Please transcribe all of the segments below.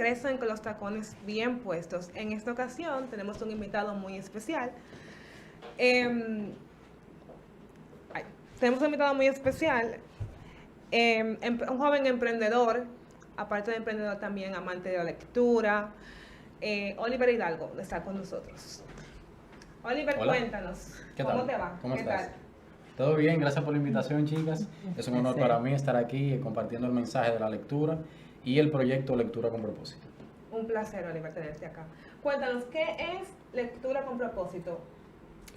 regresan con los tacones bien puestos. En esta ocasión tenemos un invitado muy especial. Em, ay, tenemos un invitado muy especial, un joven emprendedor, aparte de emprendedor también amante de la lectura. Oliver Hidalgo está con nosotros. Oliver, Hola. Cuéntanos, ¿Qué ¿cómo tal? te va? ¿Cómo ¿Qué estás? tal? Todo bien, gracias por la invitación, chicas. Es un honor para mí estar aquí compartiendo el mensaje de la lectura y el proyecto Lectura con Propósito. Un placer, Oliver, tenerte acá. Cuéntanos, ¿qué es lectura con propósito?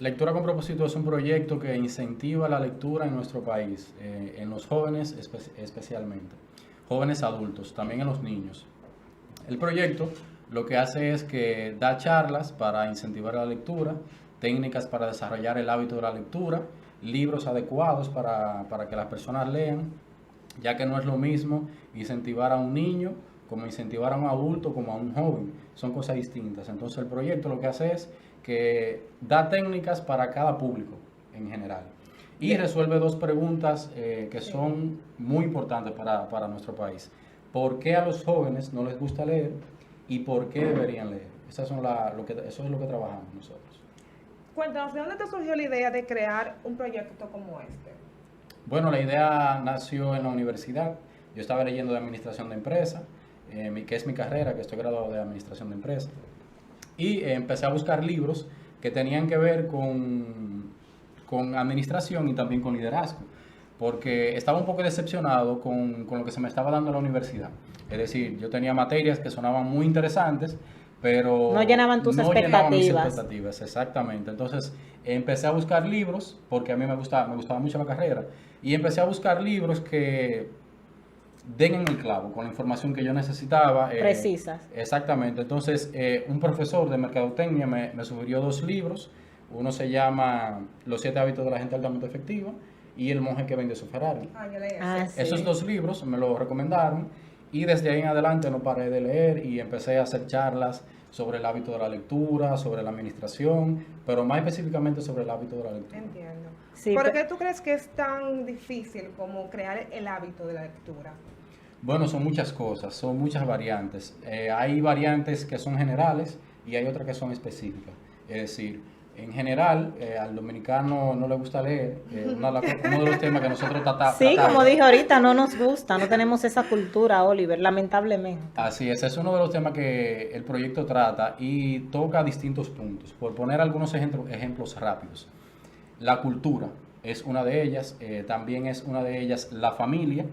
Lectura con Propósito es un proyecto que incentiva la lectura en nuestro país, en los jóvenes especialmente, jóvenes adultos, también en los niños. El proyecto lo que hace es que da charlas para incentivar la lectura, técnicas para desarrollar el hábito de la lectura, libros adecuados para que las personas lean, ya que no es lo mismo incentivar a un niño como incentivar a un adulto como a un joven. Son cosas distintas. Entonces el proyecto lo que hace es que da técnicas para cada público en general. Y resuelve dos preguntas que son muy importantes para nuestro país. ¿Por qué a los jóvenes no les gusta leer y por qué deberían leer? Eso es lo que trabajamos nosotros. Cuéntanos, ¿de dónde te surgió la idea de crear un proyecto como este? Bueno, la idea nació en la universidad. Yo estaba leyendo de administración de empresas, que es mi carrera, que estoy graduado de administración de empresas. Y empecé a buscar libros que tenían que ver con administración y también con liderazgo, porque estaba un poco decepcionado con lo que se me estaba dando en la universidad. Es decir, yo tenía materias que sonaban muy interesantes, pero no llenaban tus llenaban mis expectativas. expectativas, exactamente. Entonces empecé a buscar libros, porque a mí me gustaba mucho la carrera, y empecé a buscar libros que den en el clavo con la información que yo necesitaba. Precisas. Exactamente. Entonces, un profesor de mercadotecnia me sugirió dos libros. Uno se llama Los 7 hábitos de la gente altamente efectiva y El monje que vende su Ferrari. Yo leí Sí. Esos dos libros me los recomendaron y desde ahí en adelante no paré de leer y empecé a hacer charlas sobre el hábito de la lectura, sobre la administración, pero más específicamente sobre el hábito de la lectura. Entiendo. Sí, ¿Por qué tú crees que es tan difícil como crear el hábito de la lectura? Bueno, son muchas cosas, son muchas variantes. Hay variantes que son generales y hay otras que son específicas. Es decir, en general, al dominicano no le gusta leer. Uno de los temas que nosotros Sí, tratamos. como dije ahorita, no nos gusta, no tenemos esa cultura, Oliver, lamentablemente. Así es uno de los temas que el proyecto trata y toca distintos puntos. Por poner algunos ejemplos rápidos. La cultura es una de ellas, también es una de ellas la familia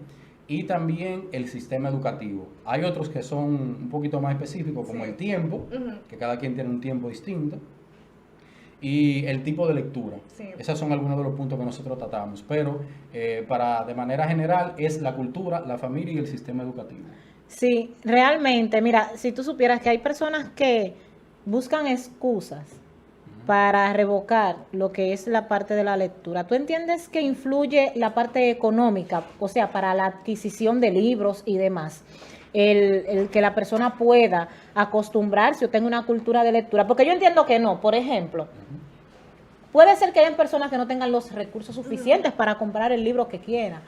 y también el sistema educativo. Hay otros que son un poquito más específicos, como el tiempo, que cada quien tiene un tiempo distinto, y el tipo de lectura. Sí. Esos son algunos de los puntos que nosotros tratamos, pero de manera general es la cultura, la familia y el sistema educativo. Sí, realmente, mira, si tú supieras que hay personas que buscan excusas para revocar lo que es la parte de la lectura, ¿tú entiendes que influye la parte económica, o sea, para la adquisición de libros y demás? El que la persona pueda acostumbrarse o tenga una cultura de lectura, porque yo entiendo que no, por ejemplo, puede ser que hayan personas que no tengan los recursos suficientes para comprar el libro que quieran,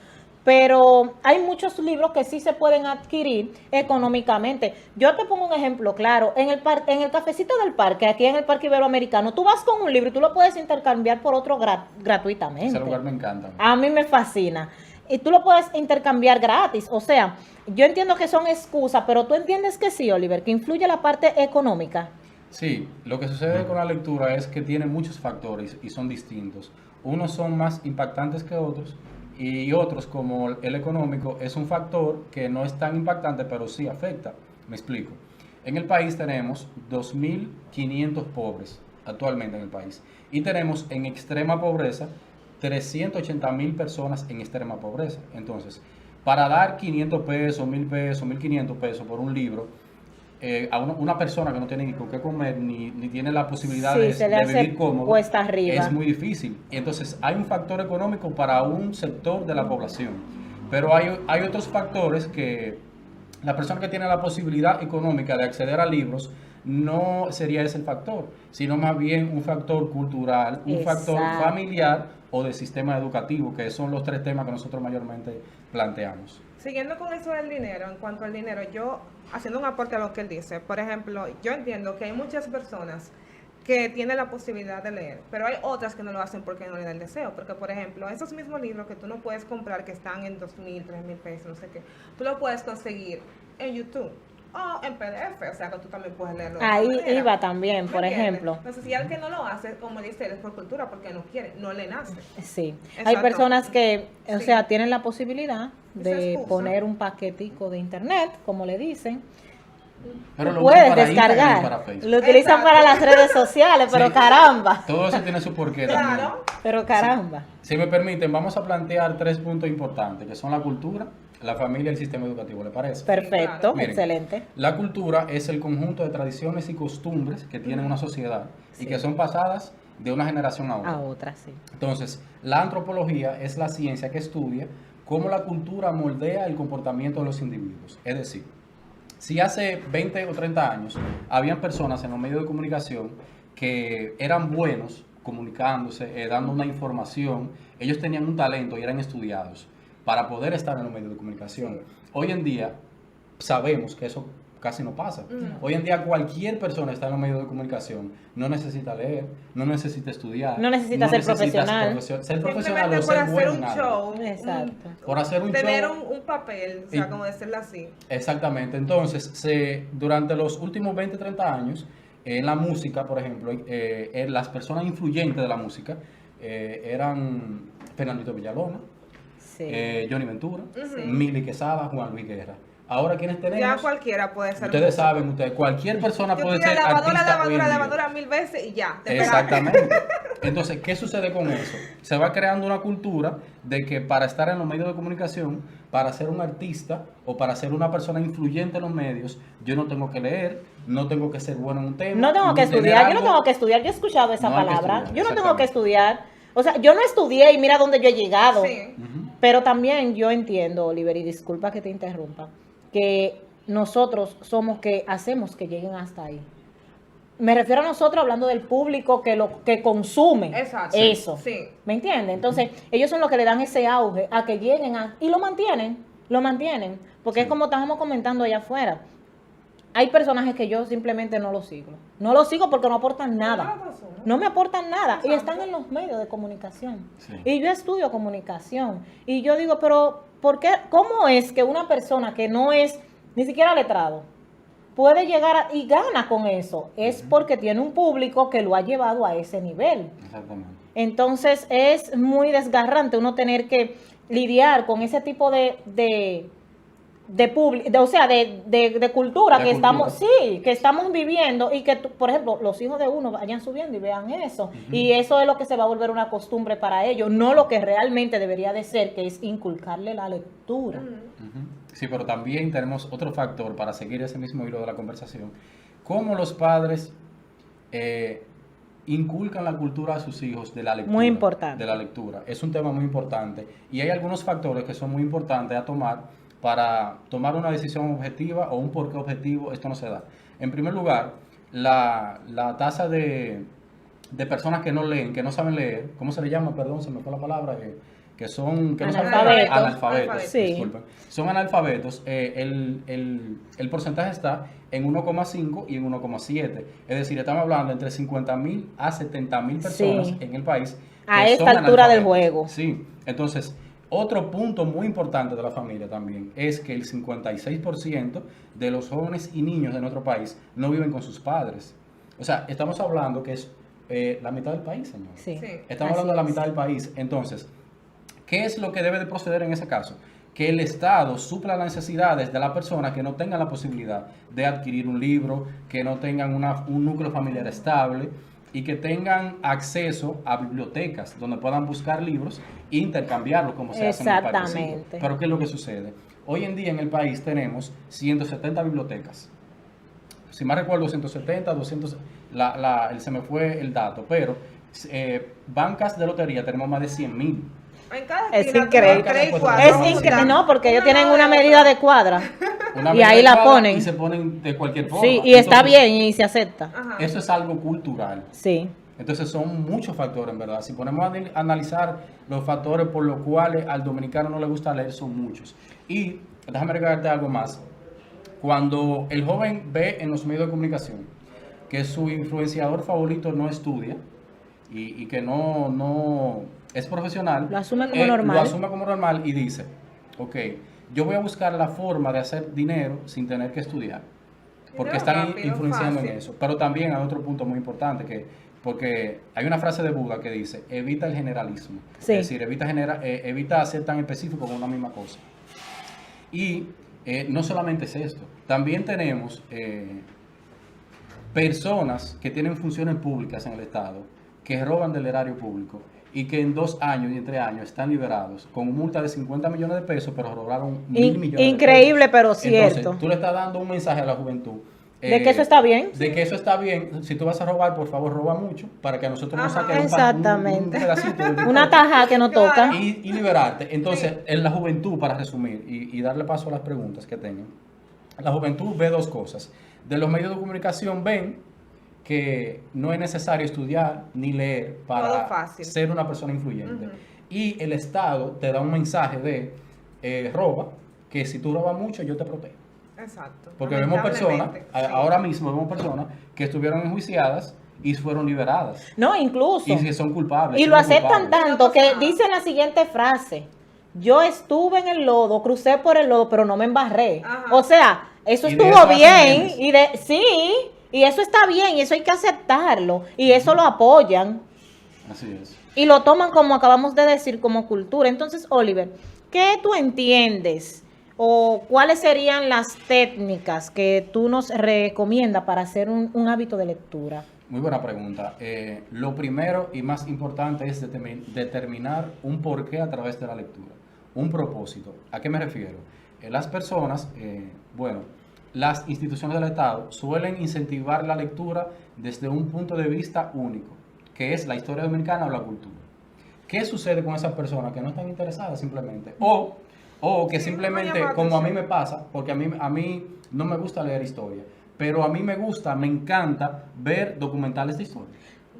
pero hay muchos libros que sí se pueden adquirir económicamente. Yo te pongo un ejemplo claro, en el cafecito del parque, aquí en el Parque Iberoamericano, tú vas con un libro y tú lo puedes intercambiar por otro gratuitamente. Ese lugar me encanta. A mí me fascina. Y tú lo puedes intercambiar gratis. O sea, yo entiendo que son excusas, pero tú entiendes que sí, Oliver, que influye la parte económica. Sí, lo que sucede con la lectura es que tiene muchos factores y son distintos. Unos son más impactantes que otros y otros, como el económico, es un factor que no es tan impactante, pero sí afecta. Me explico. En el país tenemos 2.500 pobres actualmente en el país y tenemos en extrema pobreza 380.000 personas en extrema pobreza. Entonces, para dar 500 pesos, 1.000 pesos, 1.500 pesos por un libro, a una persona que no tiene ni con qué comer, ni tiene la posibilidad Sí, de se le hace vivir cómodo, cuesta arriba. es muy difícil. Y entonces hay un factor económico para un sector de la población, pero hay otros factores que la persona que tiene la posibilidad económica de acceder a libros no sería ese el factor, sino más bien un factor cultural, un factor Exacto. familiar o de sistema educativo, que son los tres temas que nosotros mayormente planteamos. Siguiendo con eso del dinero, en cuanto al dinero, yo haciendo un aporte a lo que él dice, por ejemplo, yo entiendo que hay muchas personas que tienen la posibilidad de leer, pero hay otras que no lo hacen porque no le da el deseo, porque por ejemplo, esos mismos libros que tú no puedes comprar, que están en 2.000, 3.000 pesos, no sé qué, tú lo puedes conseguir en YouTube o en PDF, o sea que tú también puedes leerlo de esa Ahí manera. iba también, ¿Me por entiendes? ejemplo. Entonces, si alguien no lo hace, como dice él, es por cultura, porque no quiere, no le nace. Sí, hay Exacto. personas que, o Sí. sea, tienen la posibilidad Esa de excusa. poner un paquetico de internet, como le dicen, Pero lo puedes usan para Instagram y descargar, para Facebook. lo utilizan Exacto. para las redes sociales, pero Sí. caramba, Todo eso tiene su porqué también. Claro. pero caramba. Si me permiten, vamos a plantear 3 puntos importantes, que son la cultura, la familia y el sistema educativo, ¿le parece? Perfecto, claro. Miren, excelente. La cultura es el conjunto de tradiciones y costumbres que tiene una sociedad y Sí. que son pasadas de una generación a otra. A otra, sí. Entonces, la antropología es la ciencia que estudia cómo la cultura moldea el comportamiento de los individuos. Es decir, si hace 20 o 30 años habían personas en los medios de comunicación que eran buenos comunicándose, dando una información, ellos tenían un talento y eran estudiados para poder estar en los medios de comunicación. Hoy en día sabemos que eso casi no pasa. Hoy en día cualquier persona está en los medios de comunicación, no necesita leer, no necesita estudiar, No necesita ser profesional. ser profesional Simplemente o por ser hacer bueno en un algo. show, Exacto. Por hacer un tener show. un papel, o sea, Y- como decirlo así. Exactamente. Entonces, durante los últimos 20, 30 años, en la música, por ejemplo, las personas influyentes de la música eran Fernandito Villalona, Sí. Johnny Ventura, Sí. Mili Quesada, Juan Luis Guerra. Ahora, ¿quiénes tenemos? Ya cualquiera puede ser Ustedes músico. saben, cualquier persona Yo puede tiro ser lavadora, artista hoy en día. lavadora 1000 veces y ya. te pegaste. Exactamente. Entonces, ¿qué sucede con eso? Se va creando una cultura de que para estar en los medios de comunicación, para ser un artista o para ser una persona influyente en los medios, yo no tengo que leer, no tengo que ser bueno en un tema. No tengo ni que tener estudiar, yo no algo. tengo que estudiar, yo he escuchado esa No hay que palabra, estudiar, yo no tengo que exactamente. estudiar, o sea, yo no estudié y mira dónde yo he llegado, Sí. Ujú. pero también yo entiendo, Oliver, y disculpa que te interrumpa, que nosotros somos que hacemos que lleguen hasta ahí. Me refiero a nosotros hablando del público que lo que consume Exacto. eso. Sí. ¿Me entiendes? Entonces, ellos son los que le dan ese auge a que lleguen y lo mantienen, porque Sí. es como estábamos comentando allá afuera. Hay personajes que yo simplemente no los sigo. No los sigo porque no aportan nada. No lo consumo. No me aportan nada. Y Exacto. están en los medios de comunicación. Sí. Y yo estudio comunicación. Y yo digo, pero ¿por qué? ¿Cómo es que una persona que no es ni siquiera letrado puede llegar y gana con eso? Es porque tiene un público que lo ha llevado a ese nivel. Exactamente. Entonces es muy desgarrante uno tener que lidiar con ese tipo de cultura De que cultura. estamos, sí, que estamos viviendo y que, por ejemplo, los hijos de uno vayan subiendo y vean eso. Y eso es lo que se va a volver una costumbre para ellos, no lo que realmente debería de ser, que es inculcarle la lectura. Ujú. Sí, pero también tenemos otro factor para seguir ese mismo hilo de la conversación. Cómo los padres inculcan la cultura a sus hijos de la lectura. Muy importante. De la lectura. Es un tema muy importante. Y hay algunos factores que son muy importantes a tomar para tomar una decisión objetiva o un porqué objetivo. Esto no se da. En primer lugar, la tasa de personas que no leen, que no saben leer, ¿cómo se le llama? Perdón, se me fue la palabra. Que no saben Analfabetos. leer. Analfabetos, Sí. disculpen. Son analfabetos. El porcentaje está en 1,5 y en 1,7. Es decir, estamos hablando entre 50.000 a 70.000 personas Sí. en el país. A que esta son altura del analfabetos. juego. Sí, entonces, otro punto muy importante de la familia también es que el 56% de los jóvenes y niños de nuestro país no viven con sus padres. O sea, estamos hablando que es la mitad del país, señor. Sí. Sí. Estamos Así hablando de la es. mitad del país. Entonces, ¿qué es lo que debe de proceder en ese caso? Que el Estado supla las necesidades de la persona que no tengan la posibilidad de adquirir un libro, que no tengan un núcleo familiar estable y que tengan acceso a bibliotecas donde puedan buscar libros e intercambiarlos como se hace en el parquecito. Exactamente. Pero ¿qué es lo que sucede? Hoy en día en el país tenemos 170 bibliotecas. Si más recuerdo, 170, 200, se me fue el dato, pero bancas de lotería tenemos más de 100.000. En cada Es esquina, increíble. 3 y Es 4. Es Vamos, increíble, ya. no, porque ellos Una tienen nueva una de medida cuadra. de cuadra Una y ahí medida la clara ponen. y se ponen de cualquier forma. Sí, y está Entonces, bien y se acepta. Ajá. eso es algo cultural. Sí. Entonces son muchos factores, en verdad. Si ponemos a analizar los factores por los cuales al dominicano no le gusta leer, son muchos. Y déjame recordarte algo más. Cuando el joven ve en los medios de comunicación que su influenciador favorito no estudia y que no es profesional, Lo asume como normal. Lo asume como normal y dice, ok, yo voy a buscar la forma de hacer dinero sin tener que estudiar. Porque Dinero están rápido, influenciando en fácil. eso. Pero también hay otro punto muy importante, porque hay una frase de Buda que dice, evita el generalismo. Sí. Es decir, evita ser tan específico con una misma cosa. Y no solamente es esto, también tenemos personas que tienen funciones públicas en el Estado, que roban del erario público y que en 2 años y en 3 años están liberados con multa de 50 millones de pesos, pero robaron 1.000 millones Increíble, de pesos. pero Entonces, cierto. tú le estás dando un mensaje a la juventud. De que eso está bien. De que eso está bien. Si tú vas a robar, por favor, roba mucho para que a nosotros nos Ajá. saquen un Exactamente. pedacito del Una dinero taja que no Claro. toca. y liberarte. Entonces, en la juventud, para resumir y darle paso a las preguntas que tengan, la juventud ve 2 cosas. De los medios de comunicación ven que no es necesario estudiar ni leer Todo para fácil. ser una persona influyente. Ujú. Y el Estado te da un mensaje de roba, que si tú robas mucho yo te protejo. Exacto. Porque vemos personas, Lamentablemente, sí. ahora mismo vemos personas que estuvieron enjuiciadas y fueron liberadas. No, incluso. Y que son culpables. Y lo siendo aceptan culpables. tanto No pasa que nada. dicen la siguiente frase. Yo estuve en el lodo, crucé por el lodo, pero no me embarré. Ajá. O sea, eso Y de estuvo eso hacen bien. memes. Sí, y eso está bien, y eso hay que aceptarlo. Y eso lo apoyan. Así es. Y lo toman como acabamos de decir, como cultura. Entonces, Oliver, ¿qué tú entiendes? ¿O cuáles serían las técnicas que tú nos recomiendas para hacer un hábito de lectura? Muy buena pregunta. Lo primero y más importante es determinar un porqué a través de la lectura, un propósito. ¿A qué me refiero? Las personas, las instituciones del Estado suelen incentivar la lectura desde un punto de vista único, que es la historia dominicana o la cultura. ¿Qué sucede con esas personas que no están interesadas simplemente? O que Sí, simplemente, no llama la como a mí atención. me pasa, porque a mí no me gusta leer historia, pero a mí me encanta ver documentales de historia.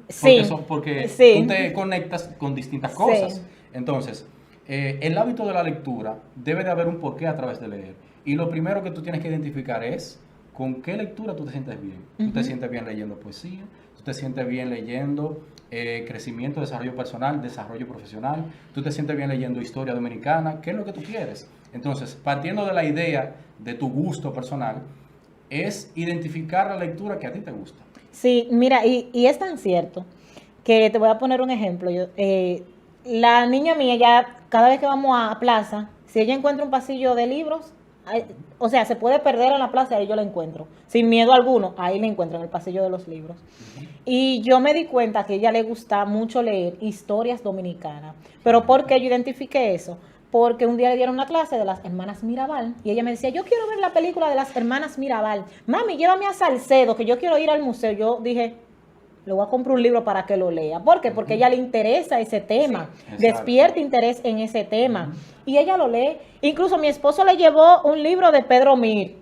Sí. Porque Sí. tú te conectas con distintas Sí. cosas. Entonces, el hábito de la lectura debe de haber un porqué a través de leer. Y lo primero que tú tienes que identificar es con qué lectura tú te sientes bien. Tú te sientes bien leyendo poesía, tú te sientes bien leyendo crecimiento, desarrollo personal, desarrollo profesional, tú te sientes bien leyendo historia dominicana, ¿qué es lo que tú quieres? Entonces, partiendo de la idea de tu gusto personal, es identificar la lectura que a ti te gusta. Sí, mira, y es tan cierto que te voy a poner un ejemplo. La niña mía ya, cada vez que vamos a plaza, si ella encuentra un pasillo de libros, o sea, se puede perder en la plaza y ahí yo la encuentro. Sin miedo alguno, ahí la encuentro en el pasillo de los libros. Y yo me di cuenta que a ella le gusta mucho leer historias dominicanas. ¿Pero por qué yo identifiqué eso? Porque un día le dieron una clase de las hermanas Mirabal y ella me decía, yo quiero ver la película de las hermanas Mirabal. Mami, llévame a Salcedo, que yo quiero ir al museo. Yo dije, le voy a comprar un libro para que lo lea. ¿Por qué? Porque a ella le interesa ese tema, Sí, exacto. despierta interés en ese tema. Y ella lo lee. Incluso mi esposo le llevó un libro de Pedro Mir,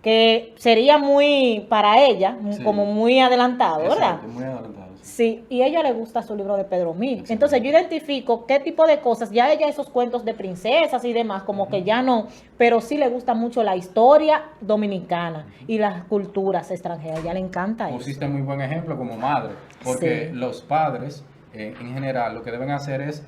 que sería muy, para ella, Sí. como muy adelantado, ¿verdad? Exacto, muy adelantado. Sí. Sí, y a ella le gusta su libro de Pedro Mir. Excelente. Entonces yo identifico qué tipo de cosas, ya ella esos cuentos de princesas y demás, como que ya no, pero sí le gusta mucho la historia dominicana y las culturas extranjeras, ya le encanta eso. Pusiste muy buen ejemplo como madre, porque Sí. los padres en general lo que deben hacer es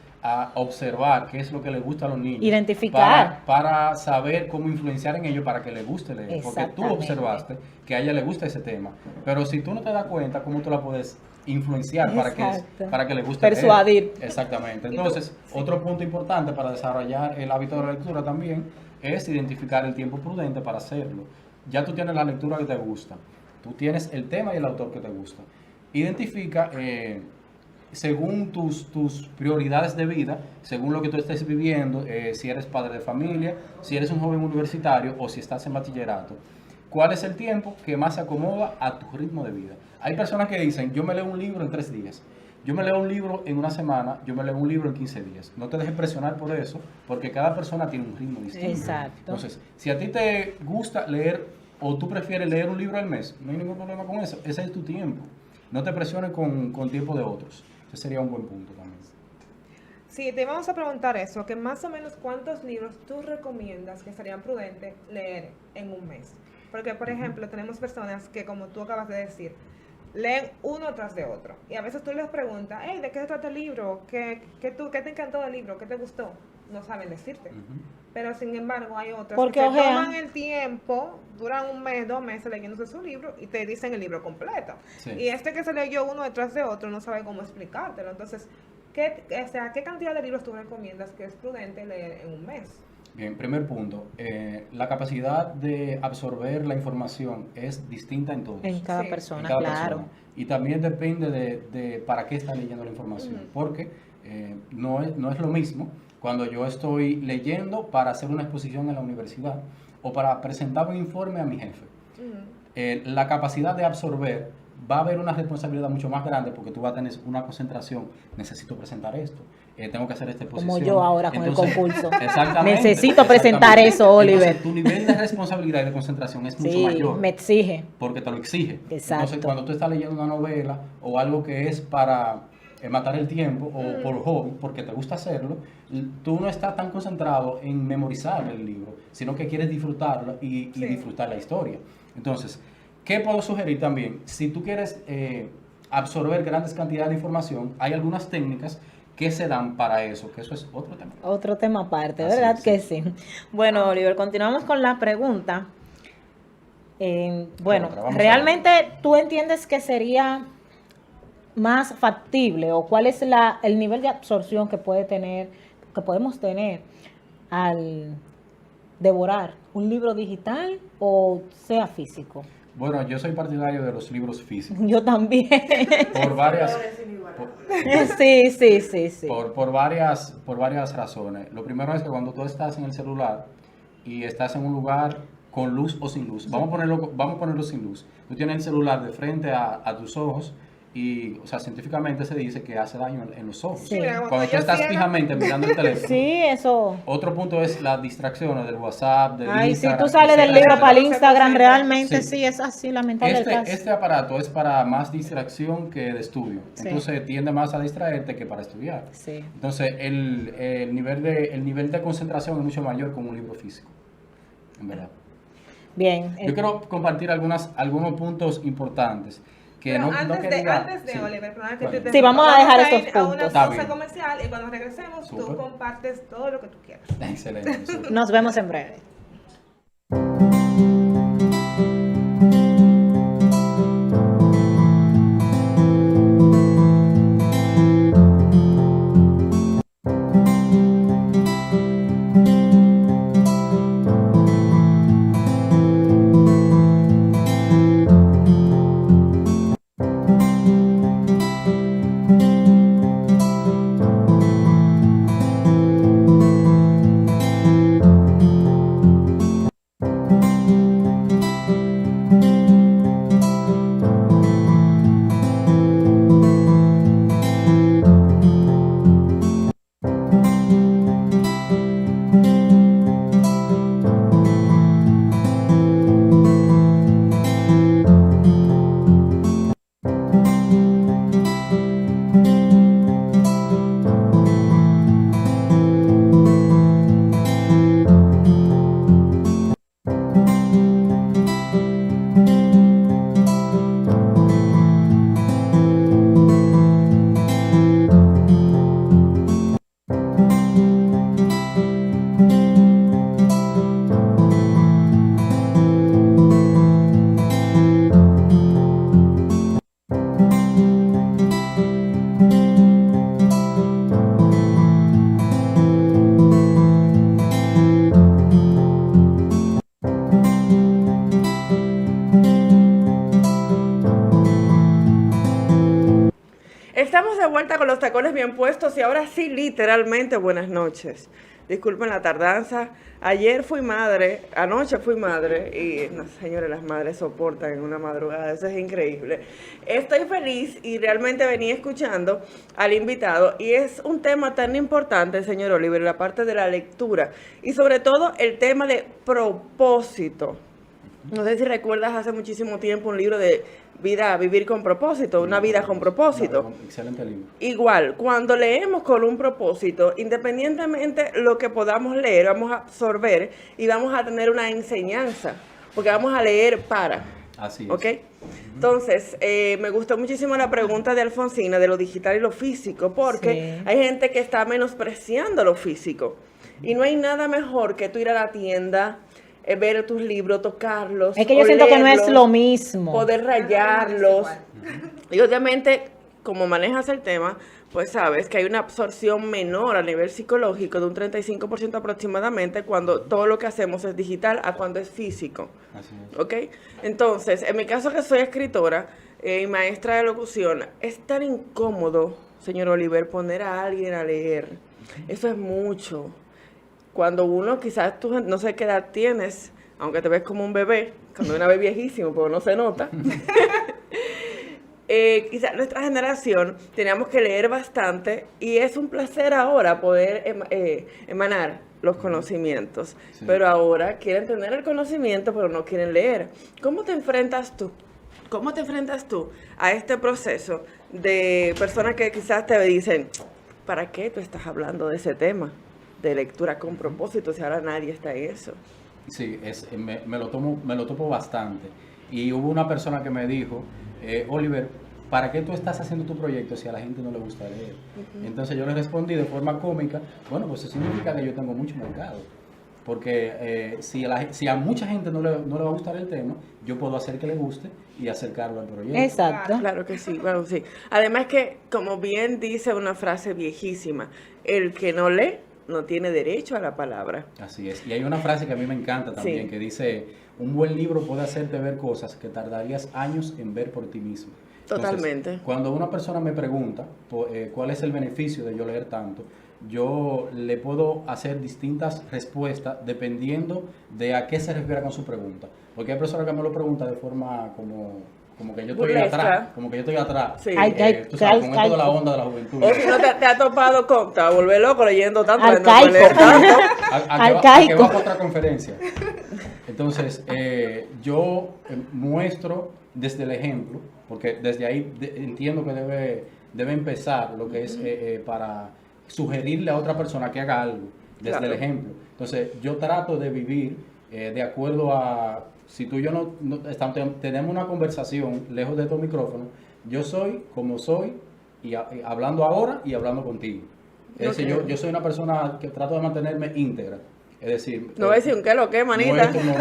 observar qué es lo que les gusta a los niños. Identificar. Para saber cómo influenciar en ellos para que les guste leer. Porque tú Exactamente. observaste que a ella le gusta ese tema. Pero si tú no te das cuenta, ¿cómo tú la puedes influenciar Exacto. para que le guste Persuadir. leer? Exactamente. Entonces, otro punto importante para desarrollar el hábito de la lectura también es identificar el tiempo prudente para hacerlo. Ya tú tienes la lectura que te gusta. Tú tienes el tema y el autor que te gusta. Identifica según tus prioridades de vida, según lo que tú estés viviendo, si eres padre de familia, si eres un joven universitario o si estás en bachillerato, ¿cuál es el tiempo que más se acomoda a tu ritmo de vida? Hay personas que dicen, yo me leo un libro en 3 días, yo me leo un libro en una semana, yo me leo un libro en 15 días. No te dejes presionar por eso, porque cada persona tiene un ritmo distinto. Exacto. Entonces, si a ti te gusta leer o tú prefieres leer un libro al mes, no hay ningún problema con eso. Ese es tu tiempo. No te presiones con tiempo de otros. Ese sería un buen punto también. Sí, te vamos a preguntar eso, que más o menos cuántos libros tú recomiendas que serían prudentes leer en un mes. Porque, por ejemplo, tenemos personas que, como tú acabas de decir, leen uno tras de otro. Y a veces tú les preguntas, hey, ¿de qué se trata el libro? ¿Qué te encantó del libro? ¿Qué te gustó? No saben decirte. Pero, sin embargo, hay otras Porque que se ojean. toman el tiempo, duran un mes, 2 meses leyéndose su libro y te dicen el libro completo. Sí. Y este que se leyó uno detrás de otro no sabe cómo explicártelo. Entonces, ¿qué cantidad de libros tú recomiendas que es prudente leer en un mes? Bien, primer punto. La capacidad de absorber la información es distinta en todos. En cada Sí. persona, En cada claro. persona. Y también depende de para qué está leyendo la información. Porque no es lo mismo cuando yo estoy leyendo para hacer una exposición en la universidad o para presentar un informe a mi jefe. La capacidad de absorber va a haber una responsabilidad mucho más grande porque tú vas a tener una concentración. Necesito presentar esto. Tengo que hacer esta exposición. Como yo ahora con Entonces, el concurso. Exactamente. Necesito presentar exactamente. eso, Oliver. Entonces, tu nivel de responsabilidad y de concentración es mucho Sí, mayor. me exige. Porque te lo exige. Exacto. Entonces, cuando tú estás leyendo una novela o algo que es para matar el tiempo o por hobby, porque te gusta hacerlo, tú no estás tan concentrado en memorizar el libro, sino que quieres disfrutarlo y Sí. disfrutar la historia. Entonces, ¿qué puedo sugerir también? Si tú quieres absorber grandes cantidades de información, hay algunas técnicas que se dan para eso, que eso es otro tema. Otro tema aparte, Así ¿verdad es, que sí. sí? Bueno, Oliver, continuamos con la pregunta. Bueno, Otra, vamos a ¿realmente tú entiendes que sería más factible o cuál es el nivel de absorción que podemos tener al devorar un libro digital o sea físico? Bueno, yo soy partidario de los libros físicos. Yo también. Por varias, Sí. por varias razones. Lo primero es que cuando tú estás en el celular y estás en un lugar con luz o sin luz, vamos a ponerlo sin luz. Tú tienes el celular de frente a tus ojos y, o sea, científicamente se dice que hace daño en los ojos. Sí. Mira, Cuando tú yo estás ciega- fijamente mirando el teléfono. Sí, eso. Otro punto es las distracciones del WhatsApp, del Ay, si Instagram, tú sales del etcétera, libro para el etcétera. Instagram, realmente Sí. sí es así, lamentable el caso. Este aparato es para más distracción que de estudio. Sí. Entonces tiende más a distraerte que para estudiar. Sí. Entonces el nivel de concentración es mucho mayor con un libro físico. En verdad. Bien. Yo quiero compartir algunos puntos importantes. Que Pero no antes quería- de sí. Oliver, perdona que Bueno. te Sí, vamos a dejar estos ir a una puntos. Está pausa bien. comercial y cuando regresemos tú Súper. compartes todo lo que tú quieras. Excelente. súper. Nos vemos en breve. Estamos de vuelta con los tacones bien puestos y ahora sí, literalmente, buenas noches. Disculpen la tardanza. Ayer fui madre, anoche fui madre y, no, señores, las madres soportan en una madrugada, eso es increíble. Estoy feliz y realmente venía escuchando al invitado y es un tema tan importante, señor Oliver, la parte de la lectura y sobre todo el tema de propósito. No sé si recuerdas hace muchísimo tiempo un libro de vivir con propósito, una vida con propósito. No, excelente libro. Igual, cuando leemos con un propósito, independientemente lo que podamos leer, vamos a absorber y vamos a tener una enseñanza, porque vamos a leer para. Así es. ¿Ok? Entonces, me gustó muchísimo la pregunta de Alfonsina de lo digital y lo físico, porque Sí. hay gente que está menospreciando lo físico. Y no hay nada mejor que tú ir a la tienda, ver tus libros, tocarlos. Es que yo siento que no es olerlos, lo mismo. poder rayarlos. Y obviamente, como manejas el tema, pues sabes que hay una absorción menor a nivel psicológico de un 35% aproximadamente cuando todo lo que hacemos es digital a cuando es físico. Así es. ¿Ok? Entonces, en mi caso que soy escritora y maestra de locución, es tan incómodo, señor Oliver, poner a alguien a leer. Eso es mucho. Cuando uno, quizás tú no sé qué edad tienes, aunque te ves como un bebé, cuando una vez viejísimo, pero no se nota. Quizás nuestra generación teníamos que leer bastante y es un placer ahora poder emanar los conocimientos. Sí. Pero ahora quieren tener el conocimiento, pero no quieren leer. ¿Cómo te enfrentas tú? ¿Cómo te enfrentas tú a este proceso de personas que quizás te dicen, ¿para qué tú estás hablando de ese tema? De lectura con propósito, si ahora nadie está en eso. Sí, me lo topo bastante. Y hubo una persona que me dijo, Oliver, ¿para qué tú estás haciendo tu proyecto si a la gente no le gusta leer? Entonces yo le respondí de forma cómica, bueno, pues eso significa que yo tengo mucho mercado. Porque si a mucha gente no le va a gustar el tema, yo puedo hacer que le guste y acercarlo al proyecto. Exacto. Claro que sí, claro que sí. Además que, como bien dice una frase viejísima, el que no lee no tiene derecho a la palabra. Así es. Y hay una frase que a mí me encanta también, Sí. que dice, un buen libro puede hacerte ver cosas que tardarías años en ver por ti mismo. Entonces, Totalmente. cuando una persona me pregunta cuál es el beneficio de yo leer tanto, yo le puedo hacer distintas respuestas dependiendo de a qué se refiere con su pregunta. Porque hay personas que me lo preguntan de forma como que yo estoy Burlesca. atrás, como que yo estoy atrás. Sí. Tú sabes, con esto de la onda de la juventud. O si no te ha topado con, te va a volver loco leyendo tanto, Arcaico. no puede leer tanto. A que Arcaico. va para otra conferencia. Entonces, yo muestro desde el ejemplo, porque desde ahí entiendo que debe empezar lo que es para sugerirle a otra persona que haga algo, desde Claro. el ejemplo. Entonces, yo trato de vivir de acuerdo a, si tú y yo tenemos una conversación lejos de estos micrófonos, yo soy como soy, y hablando ahora y hablando contigo. Es decir, Ok. yo soy una persona que trato de mantenerme íntegra. Es decir, No voy a decir un qué lo que, manita. muestro, no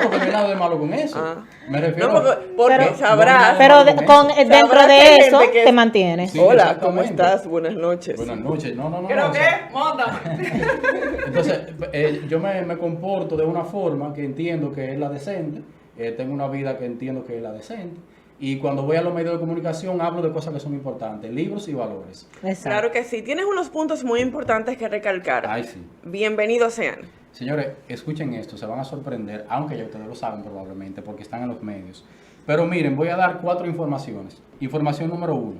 porque no hay nada de malo con eso. Ah. Me refiero No, porque Pero- sabrás. Pero no, con, eso. dentro Sabrás que de hay eso gente que- te mantienes. Sí, Hola, ¿cómo exactamente. estás? Buenas noches. Buenas noches. No. ¿Qué lo o que? sea, Mándame. entonces, yo me comporto de una forma que entiendo que es la decente. Tengo una vida que entiendo que es la decente. Y cuando voy a los medios de comunicación hablo de cosas que son importantes, libros y valores. Exacto. Claro que sí. Tienes unos puntos muy importantes que recalcar. Ay, sí. Bienvenidos sean. Señores, escuchen esto, se van a sorprender, aunque ya ustedes lo saben probablemente porque están en los medios. Pero miren, voy a dar 4 informaciones. Información número 1.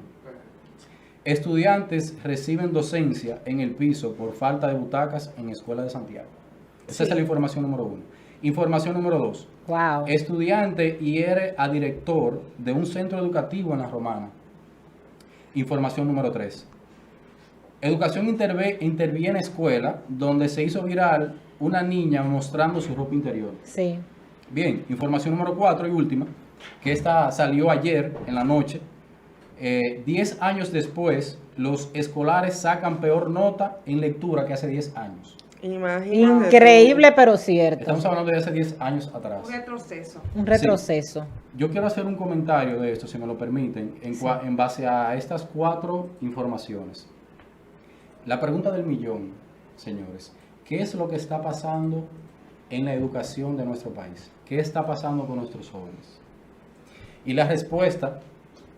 Estudiantes reciben docencia en el piso por falta de butacas en Escuela de Santiago. Esa Sí. es la información número 1. Información número 2. Wow. Estudiante hiere a director de un centro educativo en La Romana. Información número 3. Educación interviene en escuela donde se hizo viral una niña mostrando su ropa interior. Sí. Bien, información número 4 y última, que esta salió ayer en la noche. 10 años después, los escolares sacan peor nota en lectura que hace 10 años. Imagínate. Increíble, pero cierto. Estamos hablando de hace 10 años atrás. Un retroceso. Un retroceso. Yo quiero hacer un comentario de esto, si me lo permiten, en base a estas 4 informaciones. La pregunta del millón, señores, ¿qué es lo que está pasando en la educación de nuestro país? ¿Qué está pasando con nuestros jóvenes? Y la respuesta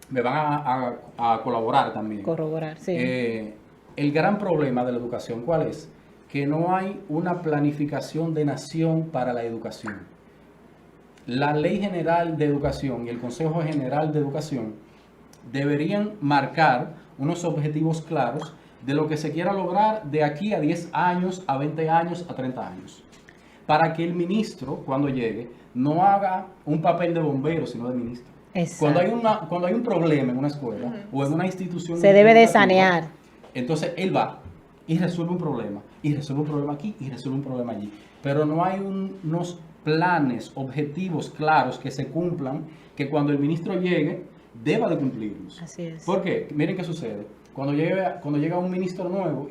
me van a colaborar también. Corroborar, sí. El gran problema de la educación, ¿cuál es? que no hay una planificación de nación para la educación. La Ley General de Educación y el Consejo General de Educación deberían marcar unos objetivos claros de lo que se quiera lograr de aquí a 10 años, a 20 años, a 30 años. Para que el ministro, cuando llegue, no haga un papel de bombero, sino de ministro. Exacto. Cuando hay un problema en una escuela o en una institución Se debe de educativa, sanear. entonces él va y resuelve un problema, y resuelve un problema aquí, y resuelve un problema allí. Pero no hay unos planes, objetivos claros que se cumplan, que cuando el ministro llegue, deba de cumplirlos. Así es. ¿Por qué? Miren qué sucede. Cuando llega un ministro nuevo,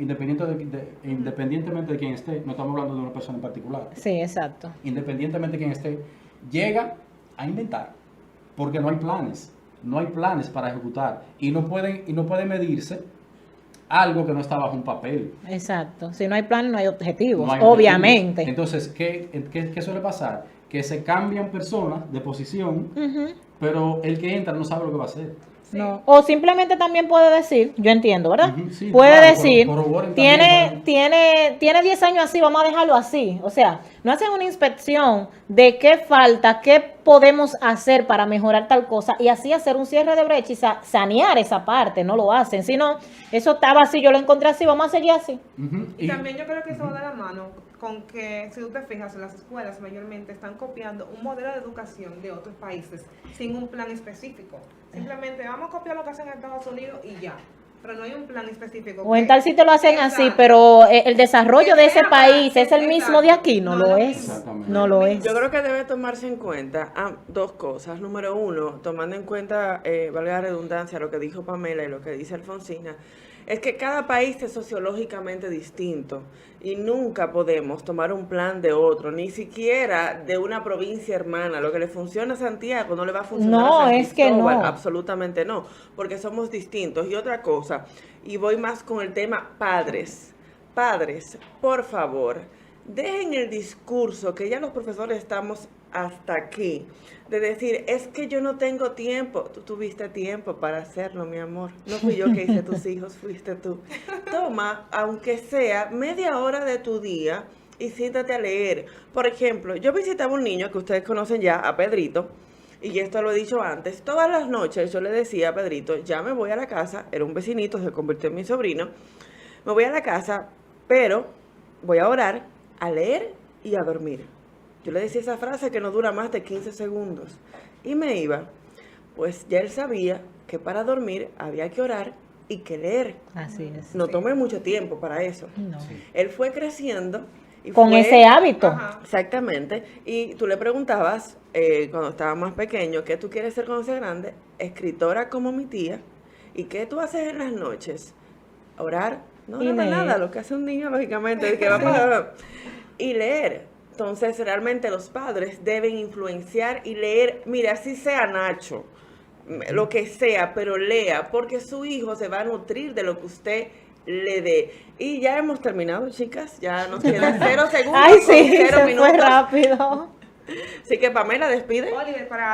independientemente de quién esté, no estamos hablando de una persona en particular, Sí, exacto. independientemente de quién esté, llega a inventar, porque no hay planes para ejecutar, y no puede medirse algo que no está bajo un papel. Exacto. Si no hay plan, no hay objetivos, No hay obviamente. objetivos. Entonces, ¿qué suele pasar? Que se cambian personas de posición, Ujú. pero el que entra no sabe lo que va a hacer. Sí. No. O simplemente también puede decir, yo entiendo, ¿verdad? Ujú, sí, puede claro, decir, corroboren tiene también, 10 años así, vamos a dejarlo así. O sea, no hacen una inspección de qué falta, qué podemos hacer para mejorar tal cosa y así hacer un cierre de brecha y sanear esa parte. No lo hacen, sino eso estaba así, yo lo encontré así, vamos a seguir así. Ujú, Y también yo creo que eso va de la mano con que, si tú te fijas, en las escuelas mayormente están copiando un modelo de educación de otros países sin un plan específico. Simplemente vamos a copiar lo que hacen en Estados Unidos y ya. Pero no hay un plan específico. O en tal sitio lo hacen así, Exacto. pero el desarrollo de ese Exacto. país es el mismo de aquí, no No, lo no es. mismo. Exactamente. No lo es. Yo creo que debe tomarse en cuenta dos cosas. Número uno, tomando en cuenta, valga la redundancia, lo que dijo Pamela y lo que dice Alfonsina, es que cada país es sociológicamente distinto y nunca podemos tomar un plan de otro, ni siquiera de una provincia hermana. Lo que le funciona a Santiago no le va a funcionar No, a San es que Cristóbal, no. absolutamente no, porque somos distintos. Y otra cosa, y voy más con el tema padres. Padres, por favor, dejen el discurso, que ya los profesores estamos hasta aquí, de decir, es que yo no tengo tiempo. Tú tuviste tiempo para hacerlo, mi amor. No fui yo que hice tus hijos, fuiste tú. Toma, aunque sea media hora de tu día y siéntate a leer. Por ejemplo, yo visitaba un niño que ustedes conocen ya, a Pedrito, y esto lo he dicho antes, todas las noches yo le decía a Pedrito, ya me voy a la casa, era un vecinito, se convirtió en mi sobrino, me voy a la casa, pero voy a orar, a leer y a dormir. Yo le decía esa frase que no dura más de 15 segundos. Y me iba. Pues ya él sabía que para dormir había que orar y que leer. Así es. No tomé mucho tiempo para eso. No. Sí. Él fue creciendo. Y Con fue- ese hábito. Ajá. Exactamente. Y tú le preguntabas, cuando estaba más pequeño, ¿qué tú quieres ser cuando seas grande? Escritora como mi tía. ¿Y qué tú haces en las noches? Orar. No, Y nada, leer. nada, lo que hace un niño, lógicamente, que va para... Y leer. Entonces, realmente los padres deben influenciar y leer, mira, así sea Nacho, lo que sea, pero lea, porque su hijo se va a nutrir de lo que usted le dé. Y ya hemos terminado, chicas, ya nos quedan 0 segundos. Ay, con sí, 0 se minutos. fue rápido. Así que Pamela, despide. Oliver, para